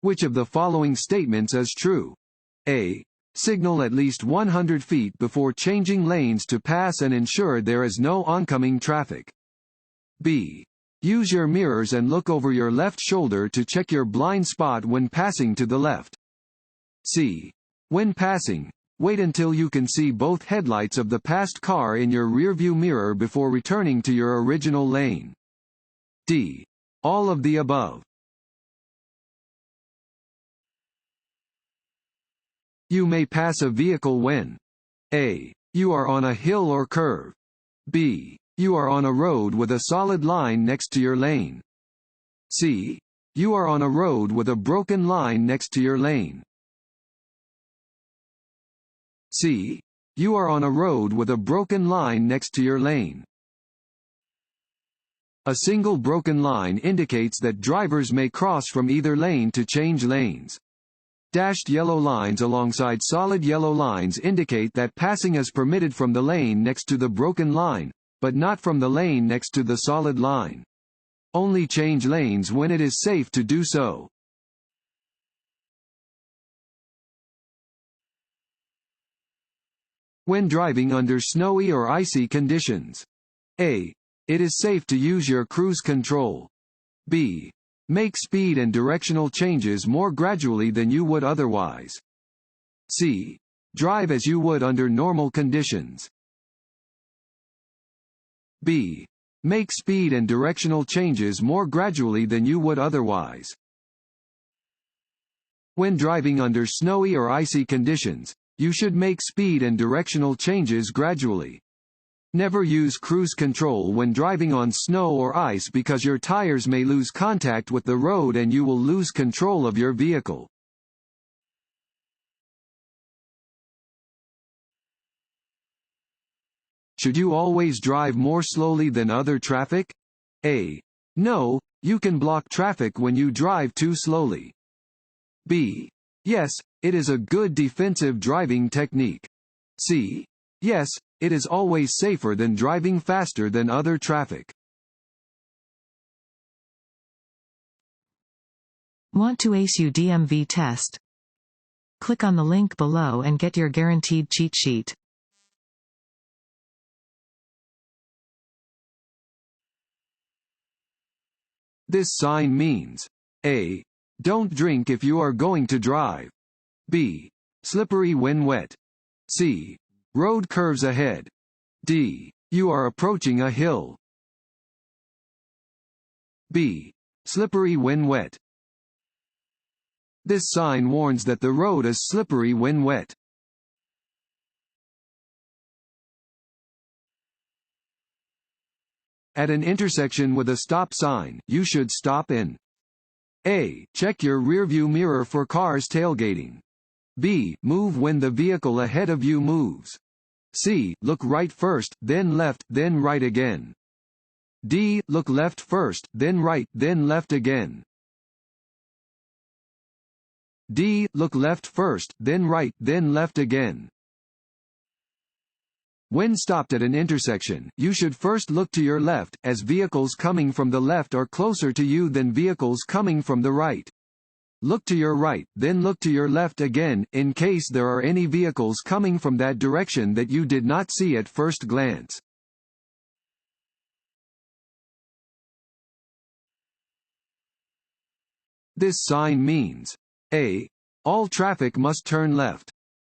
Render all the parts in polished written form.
Which of the following statements is true? A. Signal at least 100 feet before changing lanes to pass and ensure there is no oncoming traffic. B. Use your mirrors and look over your left shoulder to check your blind spot when passing to the left. C. When passing, wait until you can see both headlights of the passed car in your rearview mirror before returning to your original lane. D. All of the above. You may pass a vehicle when A. You are on a hill or curve. B. You are on a road with a solid line next to your lane. C. You are on a road with a broken line next to your lane. C. You are on a road with a broken line next to your lane. A single broken line indicates that drivers may cross from either lane to change lanes. Dashed yellow lines alongside solid yellow lines indicate that passing is permitted from the lane next to the broken line, but not from the lane next to the solid line. Only change lanes when it is safe to do so. When driving under snowy or icy conditions. A. It is safe to use your cruise control. B. Make speed and directional changes more gradually than you would otherwise. C. Drive as you would under normal conditions. B. Make speed and directional changes more gradually than you would otherwise. When driving under snowy or icy conditions, you should make speed and directional changes gradually. Never use cruise control when driving on snow or ice because your tires may lose contact with the road and you will lose control of your vehicle. Should you always drive more slowly than other traffic? A. No, you can block traffic when you drive too slowly. B. Yes, it is a good defensive driving technique. C. Yes, it is always safer than driving faster than other traffic. Want to ace your DMV test? Click on the link below and get your guaranteed cheat sheet. This sign means A. Don't drink if you are going to drive. B. Slippery when wet. C. Road curves ahead. D. You are approaching a hill. B. Slippery when wet. This sign warns that the road is slippery when wet. At an intersection with a stop sign, you should stop in. A. Check your rearview mirror for cars tailgating. B. Move when the vehicle ahead of you moves. C. Look right first, then left, then right again. D. Look left first, then right, then left again. D. Look left first, then right, then left again. When stopped at an intersection, you should first look to your left, as vehicles coming from the left are closer to you than vehicles coming from the right. Look to your right, then look to your left again, in case there are any vehicles coming from that direction that you did not see at first glance. This sign means A. All traffic must turn left.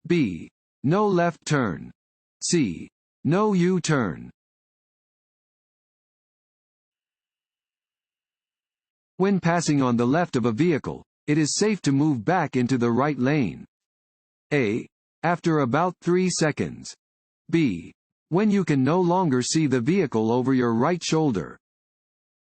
B. No left turn. C. No U-turn. When passing on the left of a vehicle, it is safe to move back into the right lane. A. After about 3 seconds. B. When you can no longer see the vehicle over your right shoulder.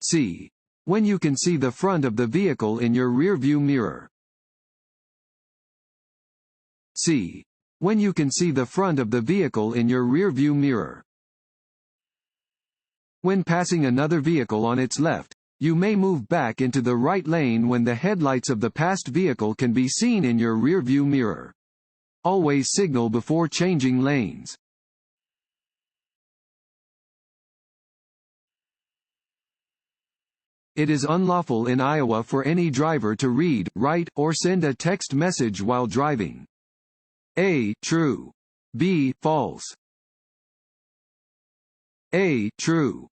C. When you can see the front of the vehicle in your rearview mirror. C. When you can see the front of the vehicle in your rearview mirror. When passing another vehicle on its left, you may move back into the right lane when the headlights of the passed vehicle can be seen in your rearview mirror. Always signal before changing lanes. It is unlawful in Iowa for any driver to read, write, or send a text message while driving. A. True. B. False. A. True.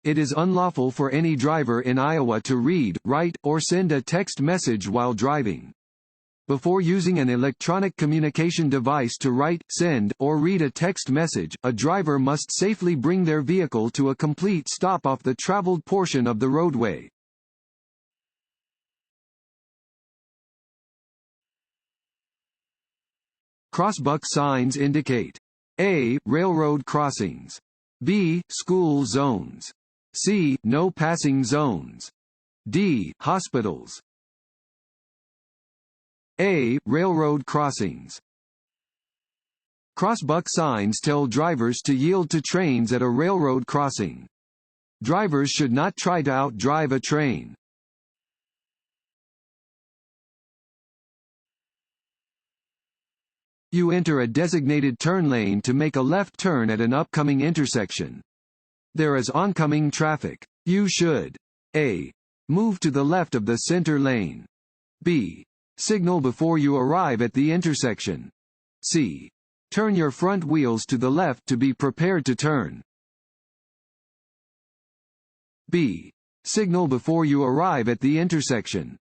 It is unlawful for any driver in Iowa to read, write, or send a text message while driving. Before using an electronic communication device to write, send, or read a text message, a driver must safely bring their vehicle to a complete stop off the traveled portion of the roadway. Crossbuck signs indicate A. Railroad crossings. B. School zones. C. No passing zones. D. Hospitals. A. Railroad crossings. Crossbuck signs tell drivers to yield to trains at a railroad crossing. Drivers should not try to outdrive a train. You enter a designated turn lane to make a left turn at an upcoming intersection. There is oncoming traffic. You should A. Move to the left of the center lane. B. Signal before you arrive at the intersection. C. Turn your front wheels to the left to be prepared to turn. B. Signal before you arrive at the intersection.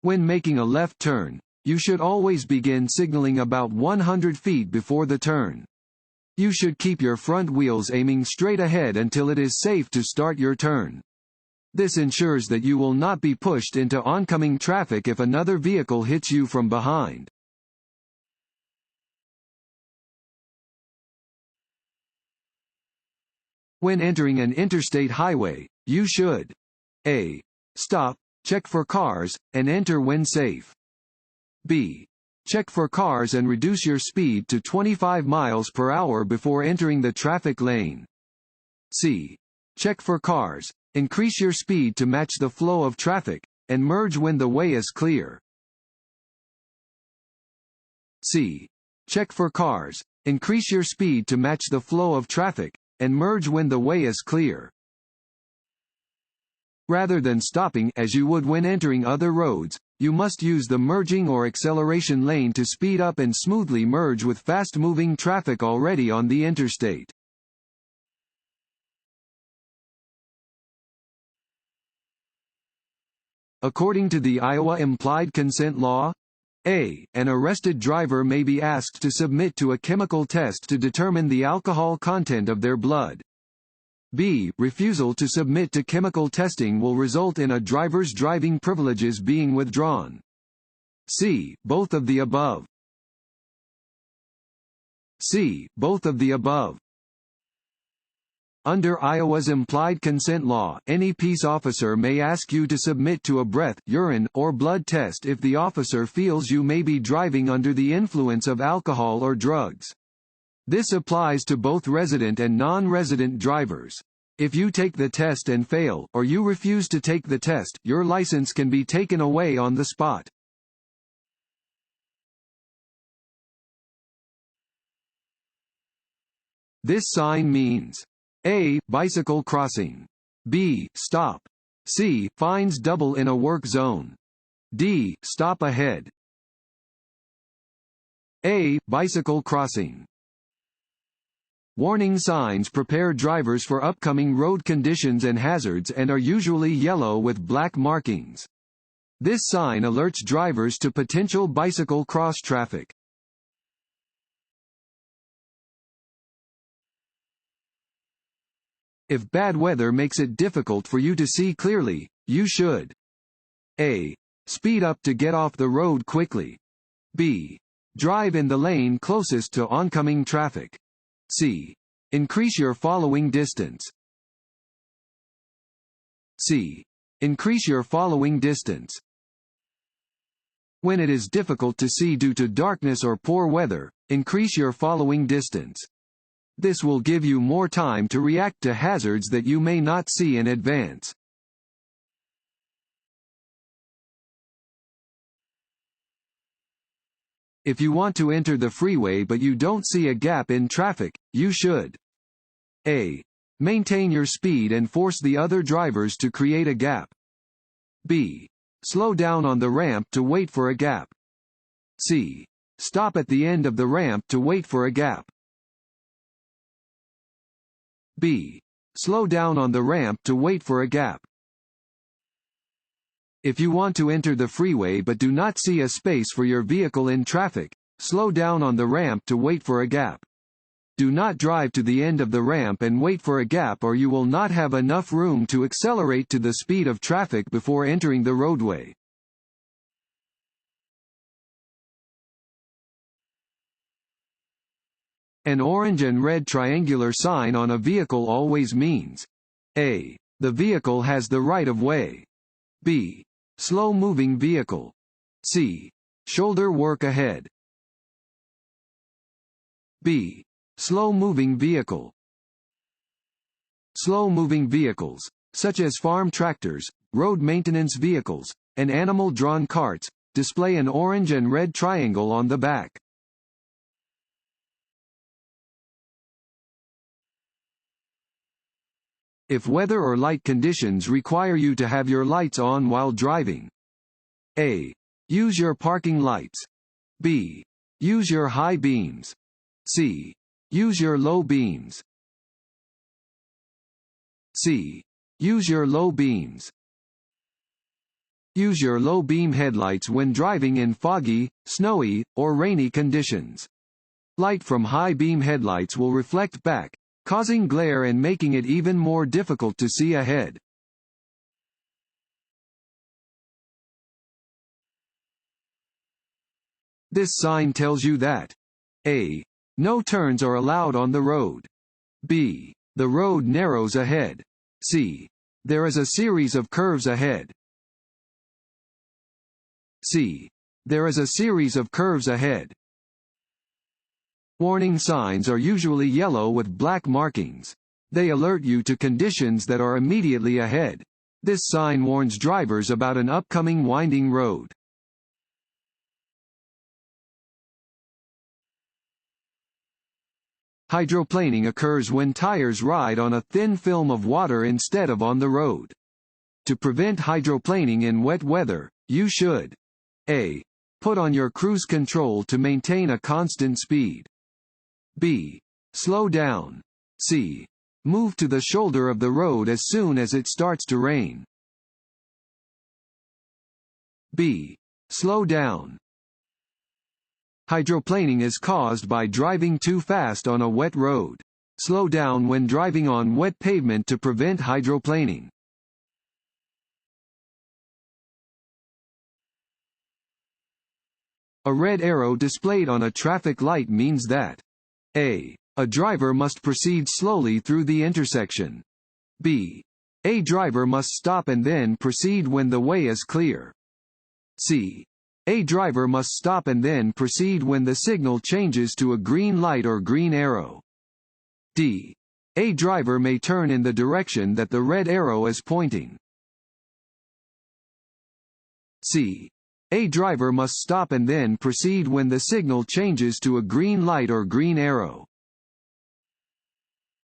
When making a left turn, you should always begin signaling about 100 feet before the turn. You should keep your front wheels aiming straight ahead until it is safe to start your turn. This ensures that you will not be pushed into oncoming traffic if another vehicle hits you from behind. When entering an interstate highway, you should A. Stop, check for cars, and enter when safe. B. Check for cars and reduce your speed to 25 miles per hour before entering the traffic lane. C. Check for cars, increase your speed to match the flow of traffic, and merge when the way is clear. C. Check for cars, increase your speed to match the flow of traffic, and merge when the way is clear. Rather than stopping as you would when entering other roads, you must use the merging or acceleration lane to speed up and smoothly merge with fast-moving traffic already on the interstate. According to the Iowa Implied Consent Law, A. An arrested driver may be asked to submit to a chemical test to determine the alcohol content of their blood. B. Refusal to submit to chemical testing will result in a driver's driving privileges being withdrawn. C. Both of the above. C. Both of the above. Under Iowa's implied consent law, any peace officer may ask you to submit to a breath, urine, or blood test if the officer feels you may be driving under the influence of alcohol or drugs. This applies to both resident and non-resident drivers. If you take the test and fail, or you refuse to take the test, your license can be taken away on the spot. This sign means A. Bicycle crossing. B. Stop. C. Fines double in a work zone. D. Stop ahead. A. Bicycle crossing. Warning signs prepare drivers for upcoming road conditions and hazards and are usually yellow with black markings. This sign alerts drivers to potential bicycle cross traffic. If bad weather makes it difficult for you to see clearly, you should A. Speed up to get off the road quickly. B. Drive in the lane closest to oncoming traffic. C. Increase your following distance. C. Increase your following distance. When it is difficult to see due to darkness or poor weather, increase your following distance. This will give you more time to react to hazards that you may not see in advance. If you want to enter the freeway but you don't see a gap in traffic, you should A. Maintain your speed and force the other drivers to create a gap. B. Slow down on the ramp to wait for a gap. C. Stop at the end of the ramp to wait for a gap. B. Slow down on the ramp to wait for a gap. If you want to enter the freeway but do not see a space for your vehicle in traffic, slow down on the ramp to wait for a gap. Do not drive to the end of the ramp and wait for a gap, or you will not have enough room to accelerate to the speed of traffic before entering the roadway. An orange and red triangular sign on a vehicle always means A. The vehicle has the right of way. B. Slow-moving vehicle. C. Shoulder work ahead. B. Slow-moving vehicle. Slow-moving vehicles, such as farm tractors, road maintenance vehicles, and animal-drawn carts, display an orange and red triangle on the back. If weather or light conditions require you to have your lights on while driving: A. Use your parking lights. B. Use your high beams. C. Use your low beams. C. Use your low beams. Use your low beam headlights when driving in foggy, snowy, or rainy conditions. Light from high beam headlights will reflect back, causing glare and making it even more difficult to see ahead. This sign tells you that A. No turns are allowed on the road. B. The road narrows ahead. C. There is a series of curves ahead. C. There is a series of curves ahead. Warning signs are usually yellow with black markings. They alert you to conditions that are immediately ahead. This sign warns drivers about an upcoming winding road. Hydroplaning occurs when tires ride on a thin film of water instead of on the road. To prevent hydroplaning in wet weather, you should: A. Put on your cruise control to maintain a constant speed. B. Slow down. C. Move to the shoulder of the road as soon as it starts to rain. B. Slow down. Hydroplaning is caused by driving too fast on a wet road. Slow down when driving on wet pavement to prevent hydroplaning. A red arrow displayed on a traffic light means that A. A driver must proceed slowly through the intersection. B. A driver must stop and then proceed when the way is clear. C. A driver must stop and then proceed when the signal changes to a green light or green arrow. D. A driver may turn in the direction that the red arrow is pointing. C. A driver must stop and then proceed when the signal changes to a green light or green arrow.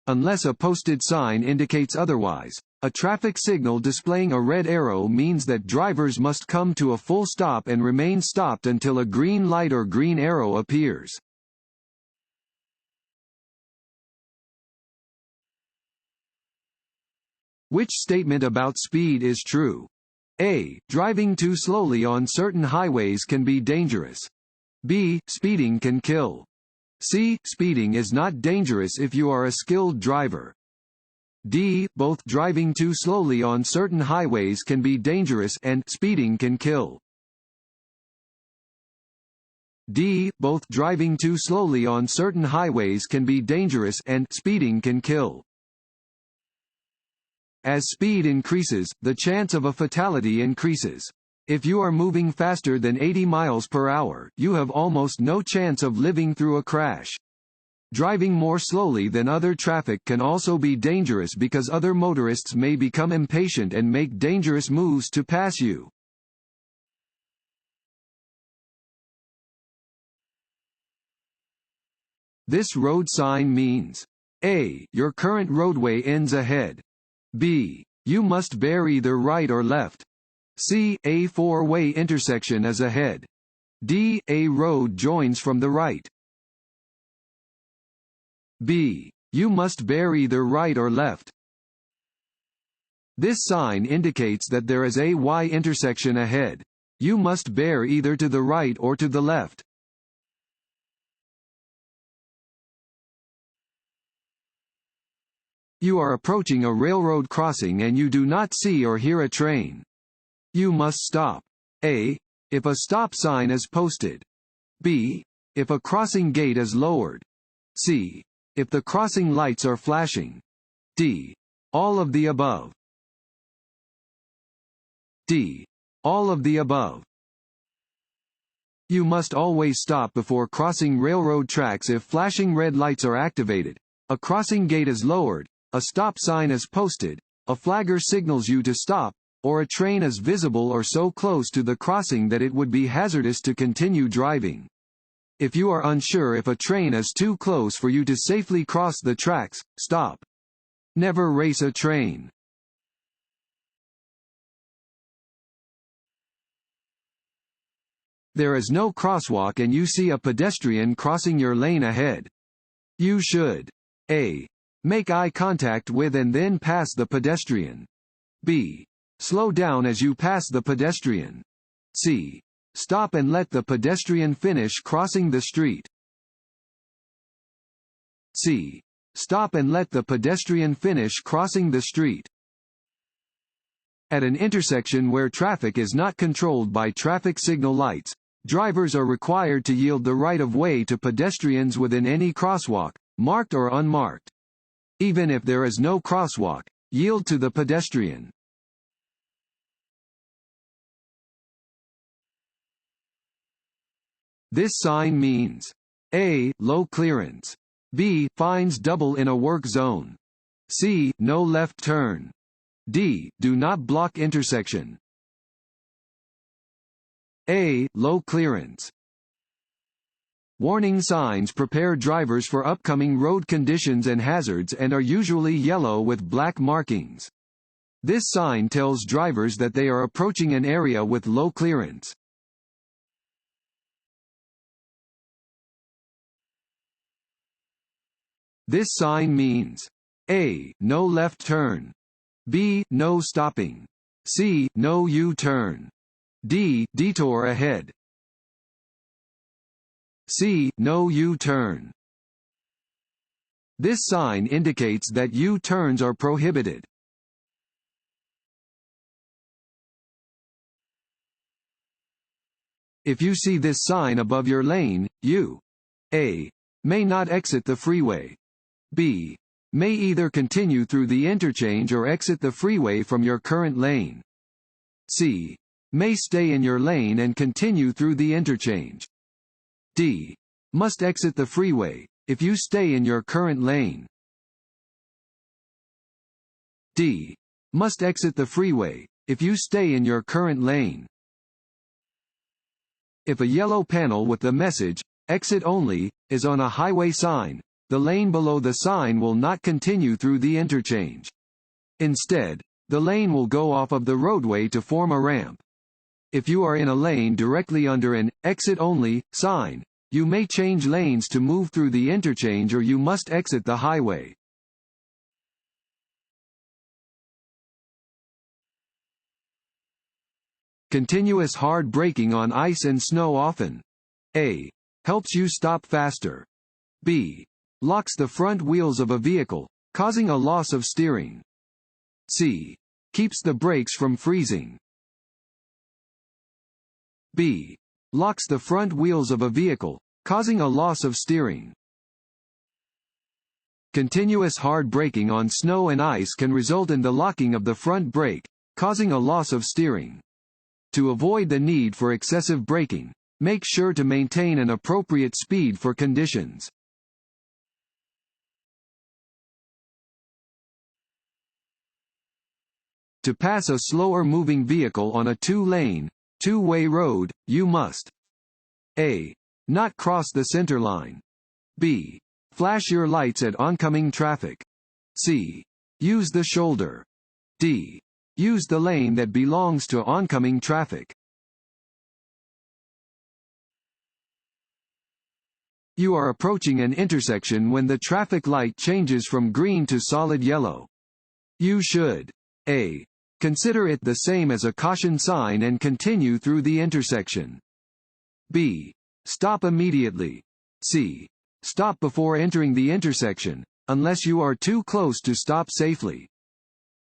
Unless a posted sign indicates otherwise, a traffic signal displaying a red arrow means that drivers must come to a full stop and remain stopped until a green light or green arrow appears. Which statement about speed is true? A. Driving too slowly on certain highways can be dangerous. B. Speeding can kill. C. Speeding is not dangerous if you are a skilled driver. D. Both driving too slowly on certain highways can be dangerous and speeding can kill. D. Both driving too slowly on certain highways can be dangerous and speeding can kill. As speed increases, the chance of a fatality increases. If you are moving faster than 80 miles per hour, you have almost no chance of living through a crash. Driving more slowly than other traffic can also be dangerous because other motorists may become impatient and make dangerous moves to pass you. This road sign means A. Your current roadway ends ahead. B. You must bear either right or left. C. A four-way intersection is ahead. D. A road joins from the right. B. You must bear either right or left. This sign indicates that there is a Y intersection ahead. You must bear either to the right or to the left. You are approaching a railroad crossing and you do not see or hear a train. You must stop. A. If a stop sign is posted. B. If a crossing gate is lowered. C. If the crossing lights are flashing. D. All of the above. D. All of the above. You must always stop before crossing railroad tracks if flashing red lights are activated, a crossing gate is lowered, a stop sign is posted, a flagger signals you to stop, or a train is visible or so close to the crossing that it would be hazardous to continue driving. If you are unsure if a train is too close for you to safely cross the tracks, stop. Never race a train. There is no crosswalk and you see a pedestrian crossing your lane ahead. You should A. Make eye contact with and then pass the pedestrian. B. Slow down as you pass the pedestrian. C. Stop and let the pedestrian finish crossing the street. C. Stop and let the pedestrian finish crossing the street. At an intersection where traffic is not controlled by traffic signal lights, drivers are required to yield the right-of-way to pedestrians within any crosswalk, marked or unmarked. Even if there is no crosswalk, yield to the pedestrian. This sign means A. Low clearance. B. Fines double in a work zone. C. No left turn. D. Do not block intersection. A. Low clearance. Warning signs prepare drivers for upcoming road conditions and hazards and are usually yellow with black markings. This sign tells drivers that they are approaching an area with low clearance. This sign means A. No left turn. B. No stopping. C. No U-turn. D. Detour ahead. C. No U-turn. This sign indicates that U-turns are prohibited. If you see this sign above your lane, you A. May not exit the freeway. B. May either continue through the interchange or exit the freeway from your current lane. C. May stay in your lane and continue through the interchange. D. Must exit the freeway, if you stay in your current lane. D. Must exit the freeway, if you stay in your current lane. If a yellow panel with the message, "Exit only," is on a highway sign, the lane below the sign will not continue through the interchange. Instead, the lane will go off of the roadway to form a ramp. If you are in a lane directly under an "Exit only" sign, you may change lanes to move through the interchange or you must exit the highway. Continuous hard braking on ice and snow often A. Helps you stop faster. B. Locks the front wheels of a vehicle, causing a loss of steering. C. Keeps the brakes from freezing. B. Locks the front wheels of a vehicle, causing a loss of steering. Continuous hard braking on snow and ice can result in the locking of the front brake, causing a loss of steering. To avoid the need for excessive braking, make sure to maintain an appropriate speed for conditions. To pass a slower-moving vehicle on a two-lane, two-way road, you must A. Not cross the center line. B. Flash your lights at oncoming traffic. C. Use the shoulder. D. Use the lane that belongs to oncoming traffic. You are approaching an intersection when the traffic light changes from green to solid yellow. You should A. Consider it the same as a caution sign and continue through the intersection. B. Stop immediately. C. Stop before entering the intersection, unless you are too close to stop safely.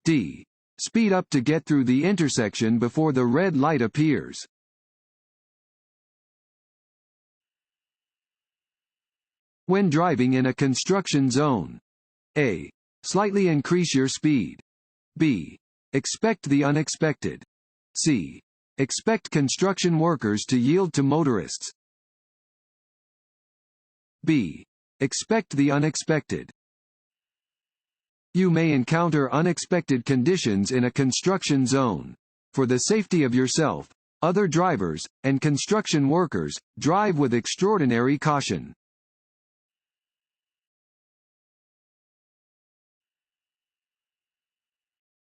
D. Speed up to get through the intersection before the red light appears. When driving in a construction zone. A. Slightly increase your speed. B. Expect the unexpected. C. Expect construction workers to yield to motorists. B. Expect the unexpected. You may encounter unexpected conditions in a construction zone. For the safety of yourself, other drivers, and construction workers, drive with extraordinary caution.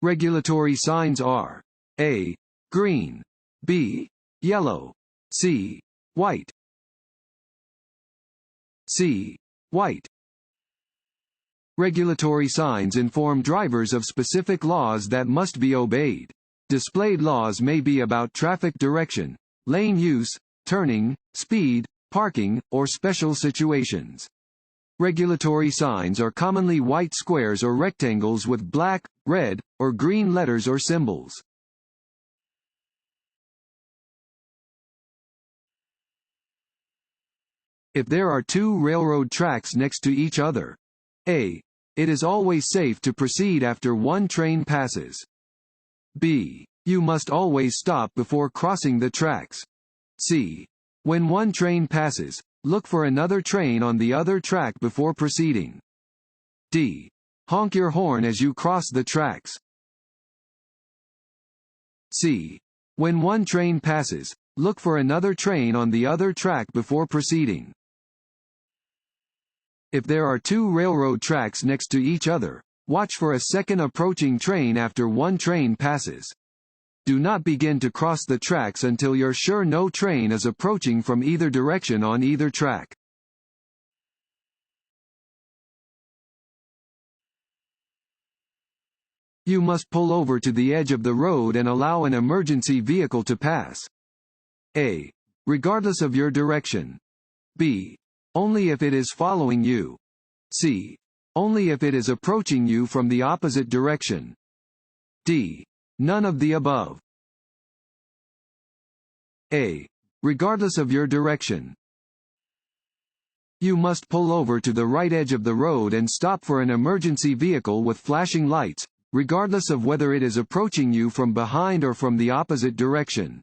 Regulatory signs are A. Green. B. Yellow. C. White. C. White. Regulatory signs inform drivers of specific laws that must be obeyed. Displayed laws may be about traffic direction, lane use, turning, speed, parking, or special situations. Regulatory signs are commonly white squares or rectangles with black, red, or green letters or symbols. If there are two railroad tracks next to each other. A. It is always safe to proceed after one train passes. B. You must always stop before crossing the tracks. C. When one train passes, look for another train on the other track before proceeding. D. Honk your horn as you cross the tracks. C. When one train passes, look for another train on the other track before proceeding. If there are two railroad tracks next to each other, watch for a second approaching train after one train passes. Do not begin to cross the tracks until you're sure no train is approaching from either direction on either track. You must pull over to the edge of the road and allow an emergency vehicle to pass. A. Regardless of your direction. B. Only if it is following you. C. Only if it is approaching you from the opposite direction. D. None of the above. A. Regardless of your direction. You must pull over to the right edge of the road and stop for an emergency vehicle with flashing lights, regardless of whether it is approaching you from behind or from the opposite direction.